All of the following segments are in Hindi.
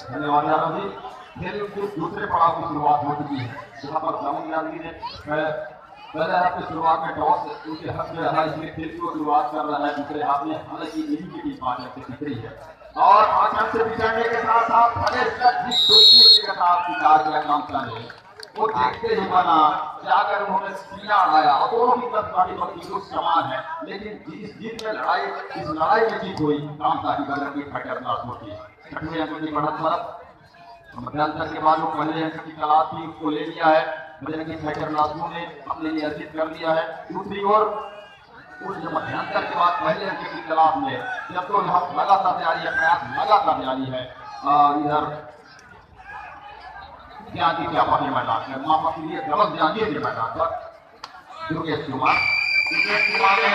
धन्यवाद यादव जी। खेल के दूसरे पड़ाव की शुरुआत हो चुकी है। यहाँ पर दमन गांधी ने पहले हाथ की शुरुआत में टॉस उनके हक में रहा, इसलिए खेल की शुरुआत कर रहा है। दूसरे हाथ में हालांकि इन्हीं की टीम 5 अंक से जीत रही है और 5 अंक से बिछड़ने के साथ साथ के साथ शिकार किया काम चलाने वो देखते ही बना जाकर उन्होंने सीना उड़ाया और दोनों की तरफ गाड़ी पक्की कुछ समान है, लेकिन इस जीत में लड़ाई इस लड़ाई में जीत हुई कामता की बदल की फटर क्लास होती है। 6वें अंक की बढ़त पर मध्यांतर के बाद वो पहले अंक की तलाश थी, उसको ले लिया है। बजरंगी फाइटर नाजमू ने अपने लिए अर्जित कर लिया है। दूसरी ओर उस मध्यांतर के बाद पहले अंक की तलाश में जब तो यहाँ लगातार जारी है, प्रयास लगातार जारी है। इधर ज्ञानी क्या पाने मैदान में मापा के लिए गलत ज्ञानी के मैदान पर दुर्गेश कुमार ने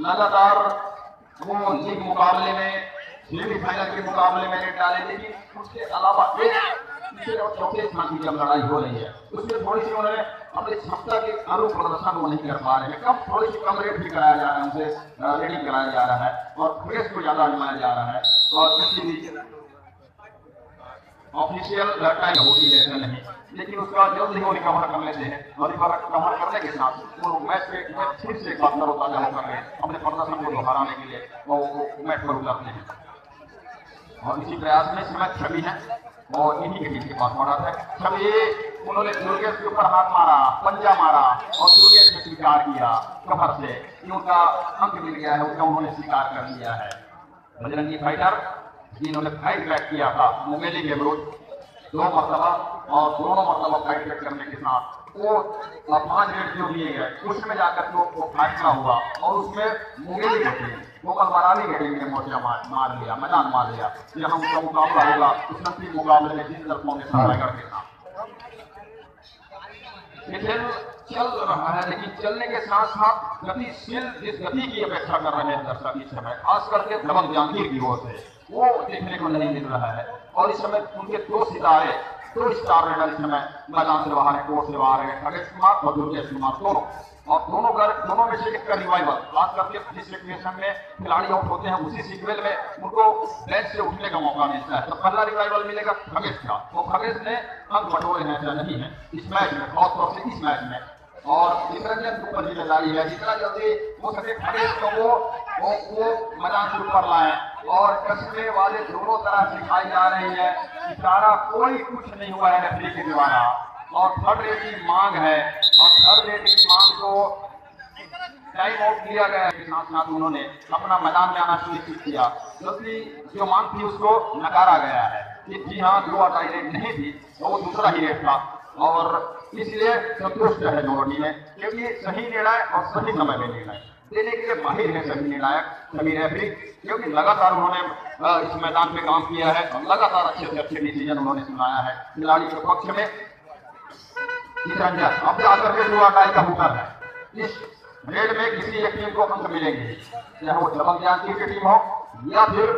लगातार वो लीग मुकाबले में सेमीफाइनल के मुकाबले में डाले, लेकिन उसके अलावा तीसरे और चौथे स्थान की जब लड़ाई हो रही है उसमें थोड़ी सी उन्होंने अपने क्षमता के अनुरूप प्रदर्शन वो नहीं कर पा रहे हैं। कम थोड़ी सी कम रेट भी कराया जा रहा है, उनसे रेटिंग कराया जा रहा है और फ्रेश को ज्यादा आजमाया जा रहा है और इसी बीच ऑफिशियल टाइम होती है ऐसा नहीं, लेकिन उसका जल्द ही वो रिकवर कर लेते हैं और रिकवर करने के साथ वो मैच पे फिर से एक बार तरोताजा होकर के अपने प्रदर्शन को दोहराने के लिए वो मैच पर उतरते हैं और इसी प्रयास में समय छवि है और इन्हीं के टीम के पास मौका है। छवि उन्होंने दुर्गेश के ऊपर हाथ मारा, पंजा मारा और दुर्गेश ने स्वीकार किया कफर से कि उनका अंक मिल गया है, उसका उन्होंने स्वीकार कर लिया है। बजरंगी फाइटर जिन्होंने फाइट बैक किया था मुंगेली के विरुद्ध 2 मरतबा और दोनों मरतबा फाइट बैक करने के साथ वो 5 रेट जो दिए गए उसमें जाकर वो फैसला हुआ और उसमें मुंगेली के टीम वो मराली के टीम ने मोर्चा मार लिया, मैदान मार लिया। जहां उनका मुकाबला होगा उस नतीजे मुकाबले में जिन दर्शकों के साथ के साथ खेल चल रहा है, लेकिन चलने के साथ साथ गतिशील जिस गति की अपेक्षा कर रहे हैं दर्शक इस समय खास करके दबंग जहांगीर की ओर से वो देखने को नहीं मिल रहा है और इस समय उनके 2 सितारे 2 स्टार रेडर इस समय मैदान से बाहर है, कोर्ट से बाहर है, खगेश कुमार और दुर्गेश कुमार दोनों और दोनों में से एक का रिवाइवल खास करके जिस सिचुएशन में खिलाड़ी आउट होते हैं उसी सीक्वेल में उनको बेंच से उठने का मौका मिलता है। तो पहला रिवाइवल मिलेगा खगेश का, तो खगेश ने अंक बटोरे हैं ऐसा नहीं है इस मैच में, खासतौर से इस मैच में और चित्रंजन के ऊपर जिम्मेदारी है जितना जल्दी हो सके खगेश को वो मैदान से ऊपर लाए और कसने वाले दोनों तरह सिखाई जा रही है। इशारा कोई कुछ नहीं हुआ है रेफरी के द्वारा और थर्ड रेट की मांग है और थर्ड रेट की मांग को टाइम आउट दिया गया है। साथ साथ उन्होंने अपना मैदान में आना सुनिश्चित किया क्योंकि जो मांग थी उसको नकारा गया है कि जी हाँ 2 अटाई रेट नहीं थी तो वो दूसरा ही रेट था और इसलिए संतुष्ट है दोनों टीमें क्योंकि सही निर्णय और सही समय में निर्णय देने के लिए माहिर है सभी निर्णायक सभी रेफरी, क्योंकि लगातार उन्होंने इस मैदान में काम किया है और लगातार अच्छे से अच्छे डिसीजन उन्होंने सुनाया है खिलाड़ी के पक्ष में। चित्रंजन अब जाकर के 2 अटाई का हुक्म है, इस रेड में किसी एक टीम को अंक मिलेंगे, चाहे वो दबंग जहांगीर की टीम हो या फिर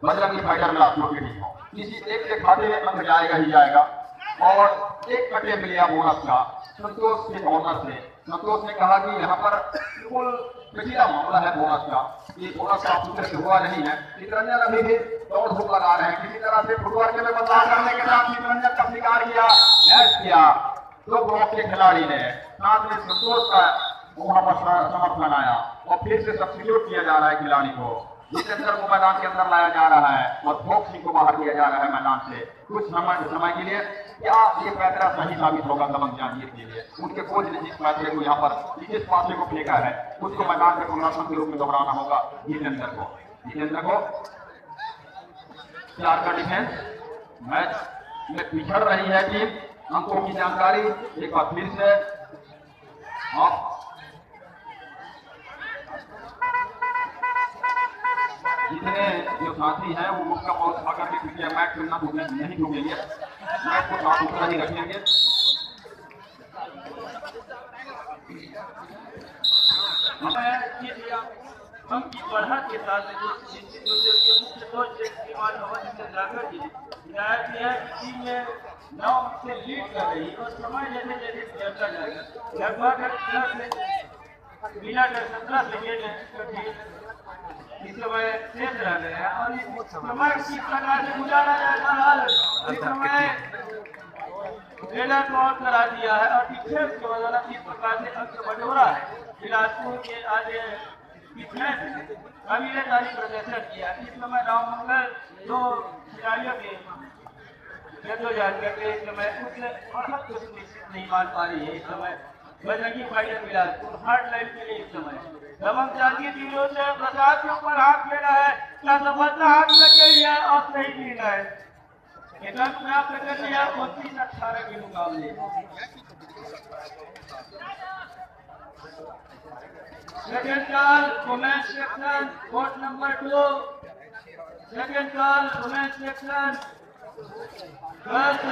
बजरंगी फाइटर नाजमू की टीम हो, किसी एक के खाते में अंक जाएगा ही जाएगा। और एक कटे मिलिया बोनस का संतोष के ऑनर से, संतोष ने कहा कि यहाँ पर बिल्कुल पिछला मामला है बोनस का, ये बोनस का सूत्र से हुआ नहीं है। चित्रंजन अभी भी दौड़ धूप लगा रहे हैं, किसी तरह से फुटबॉल के में बदलाव करने के साथ चित्रंजन का स्वीकार किया, मैच किया 2 ब्लॉक के खिलाड़ी ने, साथ में संतोष का वहां पर समर्थन आया और फिर से सब्स्टिट्यूट किया जा रहा है खिलाड़ी को, जितेंद्र को मैदान के अंदर लाया जा रहा है और भोग सिंह को बाहर किया जा रहा है मैदान से कुछ समय के लिए। क्या ये फैसला सही साबित होगा दबंग जहांगीर के लिए? उनके कोच ने जिस फैसले को यहाँ पर जिस फासले को फेंका है उसको मैदान में पुनरावृत्ति के रूप में दोहराना होगा जितेंद्र को 4 का डिफेंस मैच में पिछड़ रही है टीम। अंकों की जानकारी एक बार फिर से जितने जो साथी हैं वो उसका बहुत उठा करके क्योंकि मैच खेलना नहीं ढूंढेंगे, मैच को साफ सुथरा ही रखेंगे। हम की बढ़त के साथ मुख्य कोच जाकर जी विधायक ने टीम में 9 से लीड कर रही और समय जैसे जैसे चलता जाएगा लगभग 10 से 17 सेकेंड इस समय शेष रह गए हैं और इस समय किस प्रकार से गुजारा जाएगा। इस समय ट्रेलर को ऑन करा दिया है और डिफेंस के बदौलत इस प्रकार से अंक बटोरा है। बिलासपुर के आज डिफेंस कबीलेदारी प्रदर्शन किया। इस समय राममंगल दो खिलाड़ियों के जद्दोजहद करके इस समय उसने बढ़त को सुनिश्चित नहीं मान पा रही है। इस समय Bajrangi fighter Bilaspur hard line के लिए इस समय दमन जाती तीनों से प्रसाद के ऊपर हाथ फेरा है। क्या सफलता हाथ लग गई है और सही दिन है प्राप्त कर लिया 29-18 के मुकाबले। Second call women's section court number 2। Second call women's section girls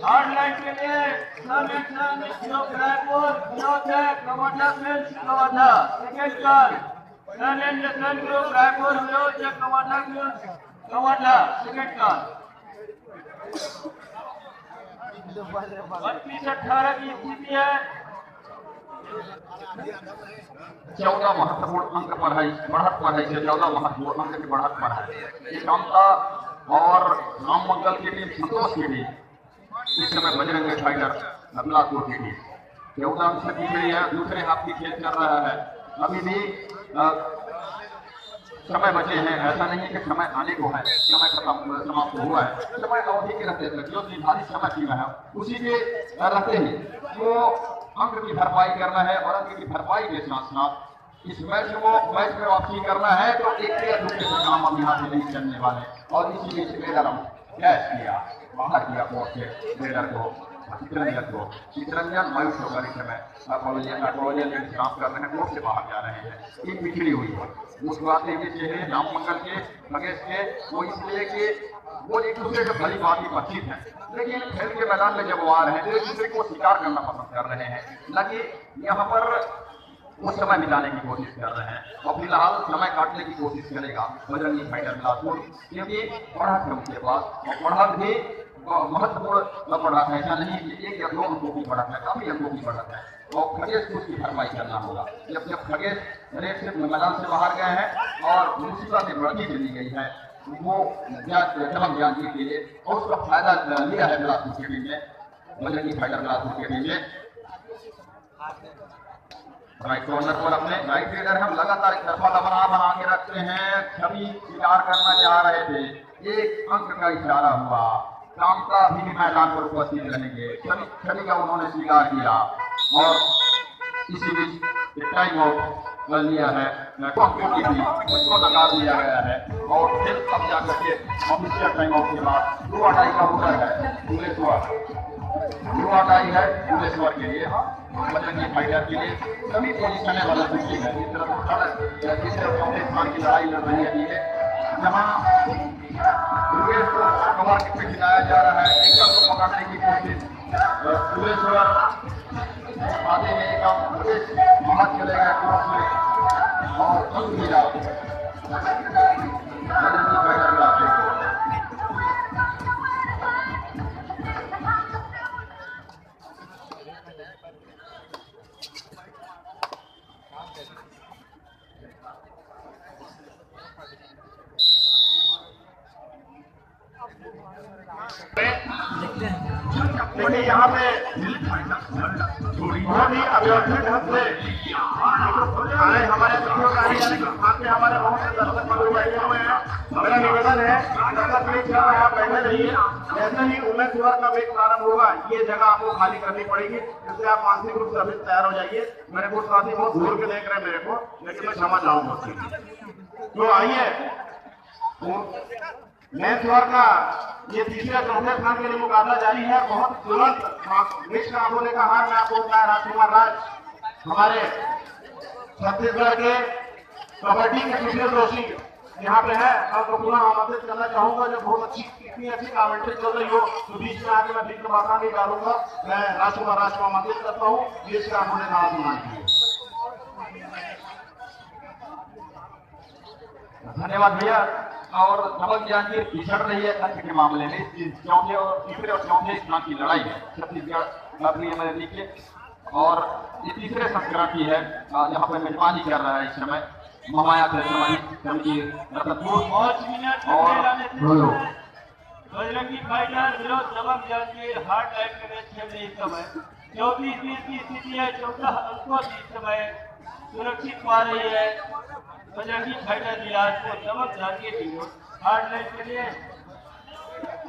hard line के लिए सेक्शन रायपुर विनोद है commander film commander. Second call national group Raipur Vinod है commander film commander. Second call 32-18 की स्थिति है। 14 महत्वपूर्ण अंक बढ़त से 14 महत्वपूर्ण अंक की बढ़त पर है। ये कामता और राममंगल की टीम संतोष की टीम इस समय बजरंगी फाइटर बिलासपुर की टीम 14 अंक से पिछड़ी है। दूसरे हाथ की खेल चल रहा है। अभी भी समय बचे हैं। ऐसा नहीं है कि समय आने को है, समय खत्म समाप्त हुआ है। समय अवधि के रहते थे जो निर्धारित समय सीमा है उसी के रहते ही वो अंक की भरपाई करना है और अंक की भरपाई के साथ साथ इस मैच में वापसी करना है। तो एक या दूसरे से काम अब यहाँ से नहीं चलने वाले और इसी बीच रेडर कैच किया बाहर किया कोर्ट से रेडर को चित्रंजन मयूर होकर इस समय कॉलोनियल में काम कर रहे हैं। कोर्ट से बाहर जा रहे हैं। एक बिछड़ी हुई है उस बात के चेहरे राममंगल के मगेश के वो इसलिए कि वो एक दूसरे से भली बात ही परिचित है, लेकिन खेल के मैदान में जब वो आ रहे हैं तो एक दूसरे को शिकार करना पसंद कर रहे हैं, न कि यहाँ पर वो समय मिलाने की कोशिश कर रहे हैं। और फिलहाल समय काटने की कोशिश करेगा बजरंगी फाइटर बिलासपुर, क्योंकि बढ़त है उनके पास और बढ़त भी महत्वपूर्ण बढ़त है। ऐसा नहीं कि एक या दो अंकों की बढ़त है, काफी अंकों की बढ़त है और खगेश को उसकी भरपाई करना होगा। जब खगेश रेस से मैदान से बाहर गए हैं और मुसीबत में बढ़ती चली गई है वो दमन जांजगीर के लिए और उसका फायदा लिया है बिलासपुर की टीम ने, बजरंगी फाइटर बिलासपुर की टीम ने। राइट कॉर्नर पर अपने राइट रेडर हम लगातार एक तरफा दबाव बना के रखते हैं। छवि शिकार करना चाह रहे थे, एक अंक का इशारा हुआ। कामता भी मैदान पर उपस्थित रहेंगे, छवि का उन्होंने स्वीकार किया और इसी बीच टाइम आउट कर लिया है उसको लगा दिया गया है और फिर तब जाकर के ऑफिशियल टाइम आउट के बाद 2 अटाई का होता है भुवनेश्वर के लिए बजरंगी फाइटर के लिए सभी पोजीशन बदल चुकी है। इस तरफ चौथे स्थान की लड़ाई लड़ रही है जहाँ को कवर पे खिलाया जा रहा है। एक को पकड़ने की कोशिश भुवनेश्वर आते में एक बाहर चले गए और अंक मिला बजरंगी फाइटर बिलासपुर को। देखिए यहाँ पे बहुत ही अव्यवस्थित ढंग से हमारे हमारे बहुत से दर्शक बंधु बैठे हुए हैं। मेरा निवेदन है आप बैठे रहिए। जैसे ही उमेश वर्ग का वेग प्रारंभ होगा ये जगह आपको खाली करनी पड़ेगी, इसलिए आप मानसिक रूप से अभी तैयार हो जाइए। मेरे कुछ साथी बहुत दूर के देख रहे हैं मेरे को, लेकिन मैं क्षमा चाहूंगा। तो आइए मैच का ये तीसरे चौथे स्थान के लिए मुकाबला जारी है। बहुत तुरंत मिक्स का होने का हार मैं आपको बताया राजकुमार राज हमारे छत्तीसगढ़ के कबड्डी के सुशील जोशी यहाँ पे है। आपको पुनः आमंत्रित करना चाहूंगा। जो बहुत इतनी अच्छी कमेंट्री चल रही हो तो बीच में आके मैं बीच में बात नहीं डालूंगा। मैं राजकुमार राज को आमंत्रित करता हूँ देश का होने का सुनाने। धन्यवाद भैया। और दमन जांजगीर पिछड़ रही है अंक के मामले में। तीसरे और चौथे स्थान की लड़ाई है छत्तीसगढ़ प्रीमियर लीग के और ये तीसरे संस्करण की है जहाँ पर मेजबानी कर रहा है इस समय महामाया समिति रतनपुर 5 मिनट और लाने से रोयो। बजरंगी फाइटर विरोध दबंग जहांगीर हार्ड लाइन के मैच खेल रहे इस समय 34-20 की स्थिति है। 14 अंकों की इस समय सुरक्षित पा रही है बजरंगी फाइटर बिलासपुर दबंग जहांगीर विरोध हार्ड लाइन के लिए।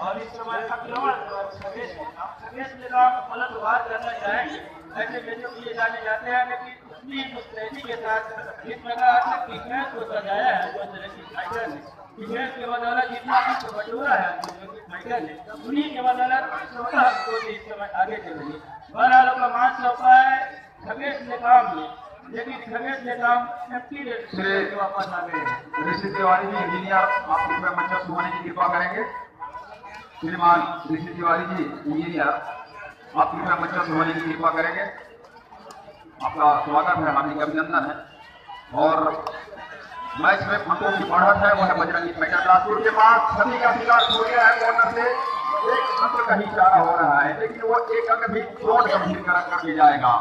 और इस समय आक्रमण संदेश निलाम पलटवार करना चाहेंगे ऐसे मैचों किए जाने जाते हैं, लेकिन उतनी मुस्तैदी के साथ इस प्रकार से डिफेंस को सजाया है बजरंगी फाइटर ने। डिफेंस के बदौलत जितना भी बटोरा है बजरंगी फाइटर ने, उन्हीं के बदौलत 14 अंकों से इस समय आगे चल रही है। बहरहाल का मैच सौंपा है खगेश नेताम ने, लेकिन खगेश नेताम एफटी रेट से वापस आ गए हैं। ऋषि तिवारी जी इंजीनियर आप कृपया मंच सुनने की कृपा करेंगे। श्रीमान ऋषि तिवारी जी इंजीनियर आप कृपया मंच सुनने की कृपा करेंगे। आपका स्वागत है, हार्दिक अभिनंदन है। और मैच में अंकों की बढ़त है वो है बजरंगी फाइटर बिलासपुर के पास। सभी का शिकार हो गया है, कॉर्नर से एक अंक का ही इशारा हो रहा है, लेकिन वो एक अंक भी चोट गंभीर करके जाएगा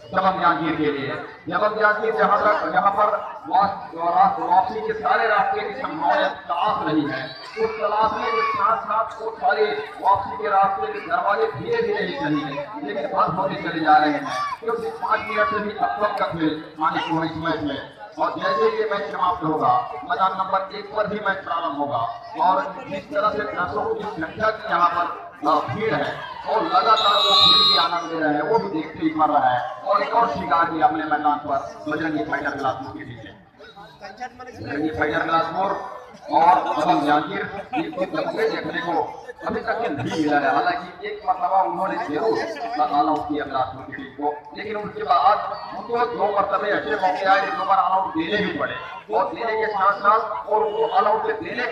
दबंग जहांगीर के लिए। दबंग जहांगीर जहाँ पर वापसी के सारे रास्ते की संभावना तलाश रही है, उस तलाशने के साथ साथ वो सारे वापसी के रास्ते के दरवाजे धीरे धीरे ही सही है, लेकिन बंद होते चले जा रहे हैं, क्योंकि 5 मिनट से भी अब तक का खेल आने को है इस मैच में। और जैसे ये मैच समाप्त होगा, मैदान नंबर 1 पर भी मैच प्रारंभ होगा। और जिस तरह से दर्शकों की संख्या की यहाँ पर भीड़ है और लगातार वो भीड़ की आनंद ले रहे हैं, वो भी देखते ही पड़ रहा है। और एक और शिकार किया अपने मैदान पर बजरंगी फाइटर बिलासपुर के पीछे। बजरंगी फाइटर बिलासपुर और दबंग जहांगीर देखने को अभी तक नहीं मिला है। हालांकि एक मरतबा उन्होंने जरूर ऑल आउट किया बिलासपुर की टीम को, लेकिन उसके बाद उनको 2 मरतबे ऐसे मौके आए जो 2 बार ऑल आउट देने भी पड़े, और देने के साथ साथ और वो ऑल आउट देने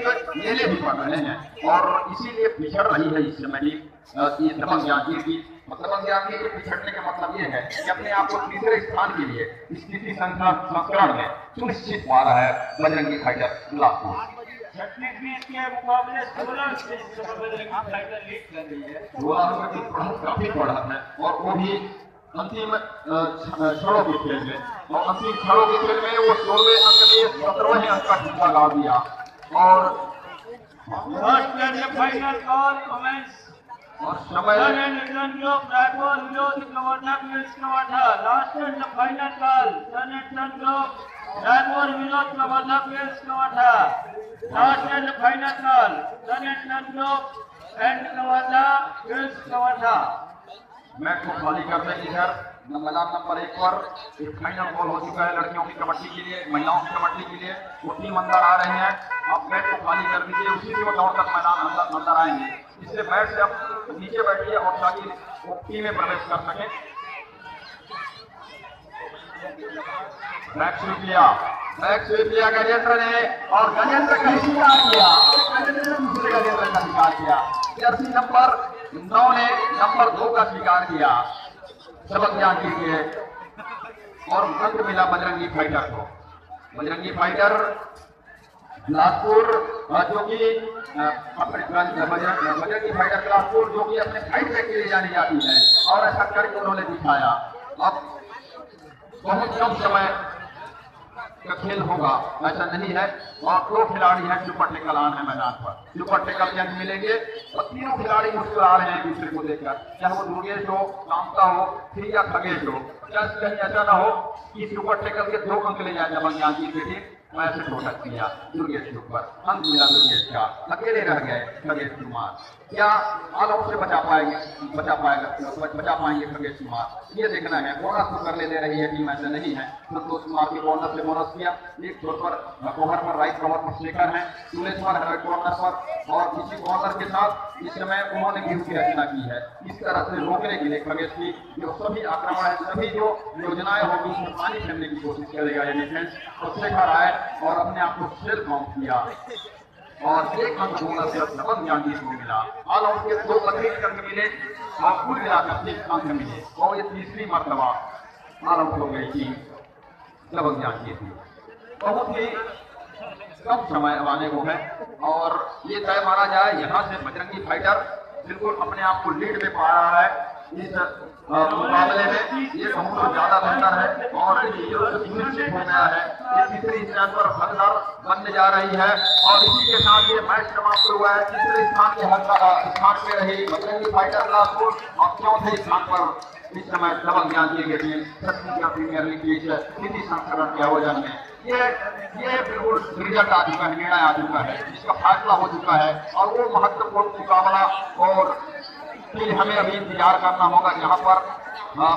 भी पड़ रहे हैं। और इसीलिए पिछड़ रही है इस समय ये दबंग जहांगीर की। दबंग जहांगीर के पिछड़ने का मतलब ये है कि अपने आप को तीसरे स्थान के लिए स्थिति संस्करण में सुनिश्चित पा रहा है बजरंगी फाइटर बिलासपुर। 36-20 के मुकाबले 16 से बजरंगी फाइटर लीड कर रही है। 16 की बढ़त काफी बढ़त है, और वो भी अंतिम क्षणों के खेल में। और अंतिम क्षणों के खेल में वो 16वें अंक में 17वें अंक का टीका लगा दिया। और फाइनल कॉल कमेंट्स और समय लास्ट एंड फाइनल कॉल सनेटन ग्रुप रायपुर विनोद कवर्धा पेश Kawardha. Last and final call सनेटन ग्रुप एंड कवर्धा पेश कवर्धा। मैच को खाली करने की इधर मैदान नंबर 1 पर एक फाइनल बॉल हो चुका है लड़कियों की कबड्डी के लिए, महिलाओं की कबड्डी के लिए। वो टीम अंदर आ रहे हैं, अब मैच को खाली कर दीजिए, उसी से वो दौड़कर मैदान अंदर आएंगे। इसलिए मैच से आप नीचे बैठिए और ताकि वो टीम में प्रवेश कर सके। मैच शुरू किया गजेंद्र ने, और गजेंद्र का शिकार किया, दूसरे गजेंद्र का शिकार किया। जर्सी नंबर 9 ने नंबर 2 का शिकार किया दबंग जहांगीर के, और अंक मिला बजरंगी फाइटर को। बजरंगी फाइटर बिलासपुर जो कि बजरंगी फाइटर बिलासपुर जो कि अपने फाइट में खेली जानी जाती है, और ऐसा करके उन्होंने दिखाया। अब बहुत कम समय का खेल होगा ऐसा नहीं है, और 2 खिलाड़ी हैं सुपर टेकल आन है मैदान पर। सुपर टेकल के अंक मिलेंगे और तीनों खिलाड़ी मुस्कुरा रहे हैं दूसरे को देखकर, चाहे वो दुर्गेश हो, कामता हो, फिर या खगेश हो। क्या कहीं ऐसा ना हो कि सुपर टेकल के 2 अंक ले जाए दबंग जहांगीर की टीम। ऐसे प्रोटेक्ट किया दुर्गेश के ऊपर, अंक मिला दुर्गेश का, अकेले रह गए खगेश कुमार। क्या ऑल आउट से बचा पाएंगे खगेश कुमार, ये देखना है। बोनस तो कर ले दे रही है टीम, ऐसा नहीं है। संतोष कुमार के बोनस से बोनस किया, एक छोर पर कवर पर राइट कवर पर शेखर है, सुलेश्वर है कॉर्नर पर, और किसी कॉर्नर के साथ इस समय उन्होंने व्यू की रचना की है इस तरह से रोकने के लिए खगेश की जो सभी आक्रमण है, सभी जो योजनाएं होगी उसमें पानी फेरने की कोशिश करेगा ये डिफेंस। तो शेखर आए और अपने आप को सेल्फ काउंट किया, और 1 अंक बोनस से दबंग जहांगीर को मिला। ऑल आउट के 2 अतिरिक्त अंक मिले और कुल मिलाकर 3 अंक मिले, और ये तीसरी मरतबा ऑल आउट हो गई टीम दबंग जहांगीर की। बहुत ही कम समय आने को है, और ये तय माना जाए यहाँ से बजरंगी फाइटर बिल्कुल अपने आप को लीड में पा रहा है। इस मुकाबले में ये बहुत ज्यादा बेहतर है और ये सुनिश्चित हो गया है। ये तीसरी स्थान पर हकदार बनने जा रही है और इसी के साथ ये मैच समाप्त हुआ है। तीसरे स्थान के स्थान पे रही बजरंगी फाइटर बिलासपुर और चौथे स्थान पर इस समय दबंग जांजगीर की टीम छत्तीसगढ़ प्रीमियर लीग की द्वितीय संस्करण के आयोजन में ये बिल्कुल रिजल्ट आ चुका है, निर्णय आ चुका है, जिसका फैसला हो चुका है और वो महत्वपूर्ण मुकाबला और फिर हमें अभी इंतजार करना होगा जहाँ पर